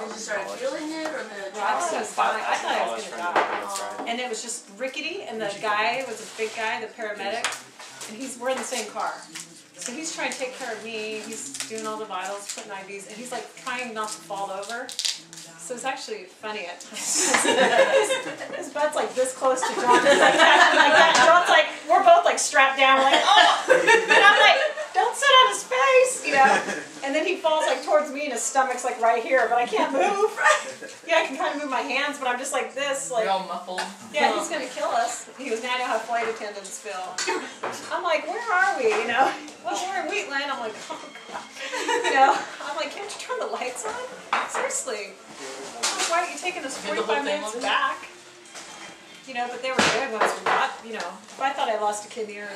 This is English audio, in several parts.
You started feeling it, or the I thought I was dying. I thought I was going to die. Oh. And it was just rickety, and the guy was a big guy, the paramedic, and we're in the same car. So he's trying to take care of me, he's doing all the vitals, putting IVs, and he's like trying not to fall over. So it's actually funny at times. His butt's like this close to John, like that. John's like, we're both like strapped down, we're like, oh! And I'm like, don't sit on his face, you know? And then he falls like towards me and his stomach's like right here, but I can't move. Yeah, I can kind of move my hands, but I'm just like this, like. You're all muffled. Yeah, he's gonna kill us. He goes, now I know how flight attendants feel. I'm like, where are we, you know? Well, we're in Wheatland. I'm like, oh God. You know, I'm like, can't you turn the lights on? Seriously. Why are you taking us 45 minutes back? You know, but they were good once we got, you know, if I thought I lost a kidney or,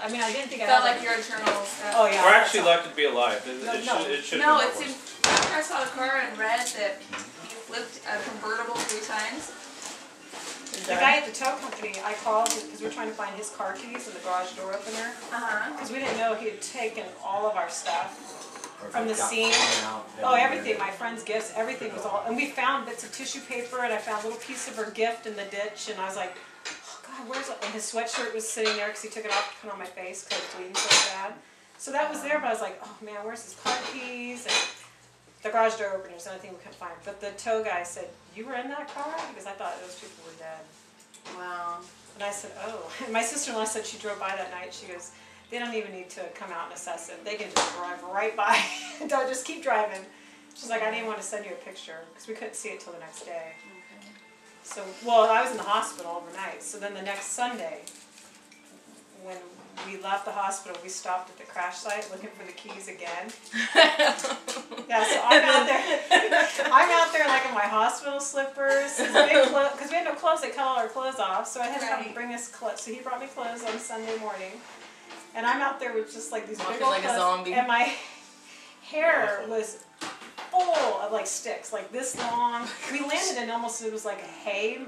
I mean, I didn't think I felt had like your internal stuff. Oh yeah. We're actually lucky to be alive. It should No, have it's been in, after I saw the car and read that you flipped a convertible 3 times. The guy at the tow company, I called because we're trying to find his car keys and the garage door opener. Because we didn't know he had taken all of our stuff from the scene. Oh, everything, my friend's gifts, everything was all, and we found bits of tissue paper, and I found a little piece of her gift in the ditch, and I was like, oh God, where's it? And his sweatshirt was sitting there because he took it off to put on my face because I was bleeding so bad. So that was there, but I was like, oh man, where's his car keys? And the garage door opener was the only thing we couldn't find. But the tow guy said, you were in that car? Because I thought those people were dead. Wow. And I said, oh. And my sister-in-law said she drove by that night. She goes, they don't even need to come out and assess it. They can just drive right by. Don't just keep driving. She's like, I didn't want to send you a picture because we couldn't see it till the next day. Okay. So, well, I was in the hospital overnight. So then the next Sunday, when we left the hospital, we stopped at the crash site looking for the keys again. Yeah, so I'm out there. I'm out there like in my hospital slippers, because we had no clothes. They cut all our clothes off, so I had to have him bring us clothes. So he brought me clothes on Sunday morning, and I'm out there with just like these big old like clothes, a zombie. and my hair was full of like sticks, like this long. We landed in almost, it was like a hay,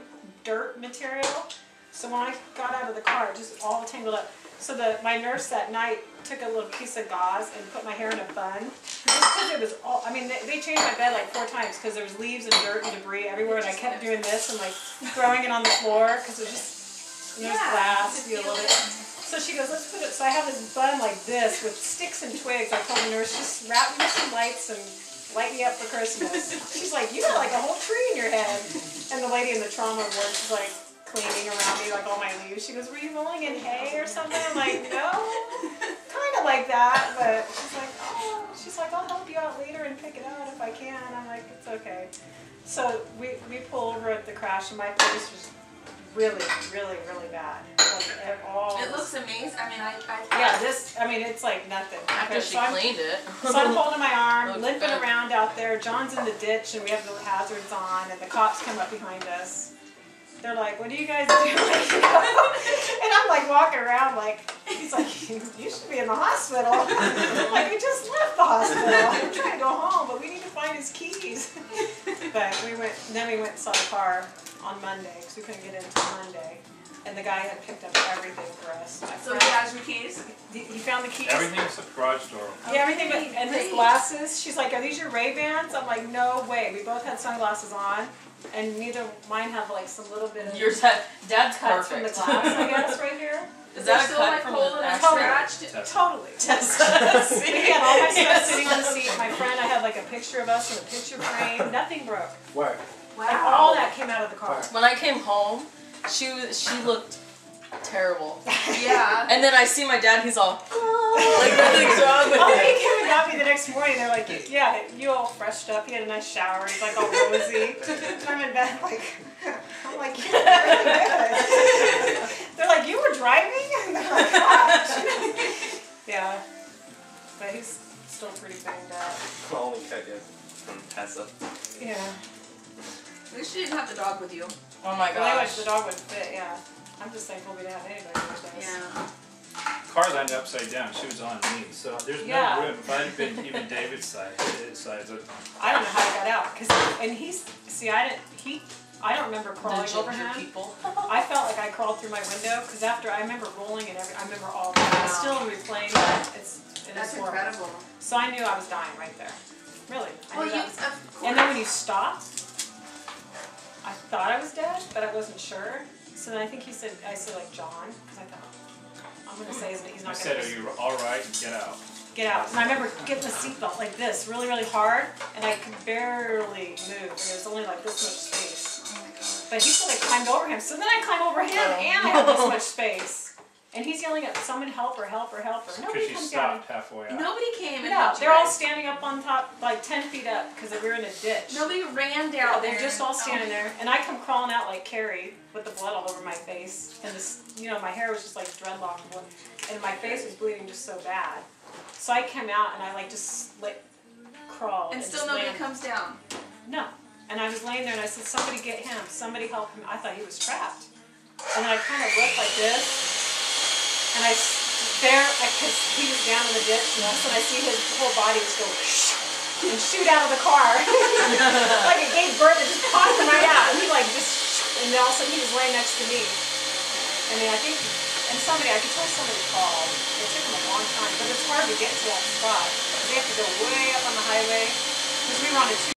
dirt material. So when I got out of the car, it just all tangled up. So my nurse that night took a little piece of gauze and put my hair in a bun. Just because it was all, I mean, they changed my bed like 4 times because there was leaves and dirt and debris everywhere, and I kept doing this and like throwing it on the floor because it was just, there's glass, you know, So she goes, let's put it, so I have this bun like this with sticks and twigs. I told the nurse, just wrap me with some lights and light me up for Christmas. She's like, you got like a whole tree in your head. And the lady in the trauma ward, she's like, cleaning around me like all my leaves. She goes, were you rolling in hay or something? I'm like, no, kind of like that, but she's like, oh, she's like, I'll help you out later and pick it out if I can. I'm like, it's okay. So we pull over at the crash and my face was really, really, really bad. Like, it looks amazing. I mean, I yeah, I mean, it's like nothing. After she cleaned it. So I'm holding my arm, limping around out there. John's in the ditch and we have the hazards on and the cops come up behind us. They're like, what are you guys doing? And I'm like walking around like, he's like, you should be in the hospital. I'm like, we just left the hospital. I'm trying to go home, but we need to find his keys. But we went and saw the car on Monday because we couldn't get in until Monday. And the guy had picked up everything for us. So he has your keys? He found the keys. Everything except the garage door. Yeah, everything but, and his glasses. She's like, are these your Ray-Bans? I'm like, no way. We both had sunglasses on. And neither mine have like some little bit of yours had Dad's cuts from the glass, I guess, right here. Is that a still cut like from cold the and accident? scratched? Totally. We had all my stuff sitting on the seat. My friend, I had like a picture of us in a picture frame. Nothing broke. Where? Wow. And all that came out of the car. When I came home, she looked terrible. Yeah. And then I see my dad, he's all, like nothing's wrong with Oh, him. he came and got me the next morning. They're like, yeah, you all freshed up. He had a nice shower. He's like all rosy. I'm in bed like, I'm like, you're really good. They're like, you were driving? And they're like, gosh. Yeah. But he's still pretty banged up. Only cut you from Tessa. Yeah. At least you didn't have the dog with you. Oh my Well, anyway, gosh. the dog wouldn't fit, yeah. I'm just thankful we didn't have anybody those days. Yeah. Car landed upside down. She was on me, so there's no room. If I had been even David's size, I don't know how I got out, and he's, see, I don't remember crawling over him. People. I felt like I crawled through my window, because after, I remember rolling and I remember all that. I'm still replaying that. That's incredible. So I knew I was dying right there. Really. I Well, knew you, that was- of course. And then when you stopped, I thought I was dead, but I wasn't sure. So then I think I said like John, because I thought, I'm going to say he's I not said, going are to you all right? Get out. get out. And I remember getting the seatbelt like this, really, really hard, and I could barely move. And there was only like this much space. Oh my God. But he said I climbed over him. So then I climb over him, and I have this much space. And he's yelling at someone, help her, help her, help her. Nobody Because you comes down. stopped halfway out. Nobody came and No, helped you they're all guys. standing up on top, like 10 feet up, because we were in a ditch. Nobody ran down Yeah, there. they're just all standing there, and I come crawling out like Carrie with the blood all over my face, and this, my hair was just like dreadlock, and my face was bleeding just so bad. So I came out and I like just crawled. And still just nobody landed. comes down. No, and I was laying there and I said, somebody get him, somebody help him. I thought he was trapped, and then I kind of looked like this, and because he was down in the ditch, and all of a sudden I see his whole body just go and shoot out of the car. Like it gave birth, it just popped him right out. And he and then all of a sudden he was laying next to me. And then I could tell somebody called. It took him a long time, but it's hard to get to that spot. They have to go way up on the highway, because we were on a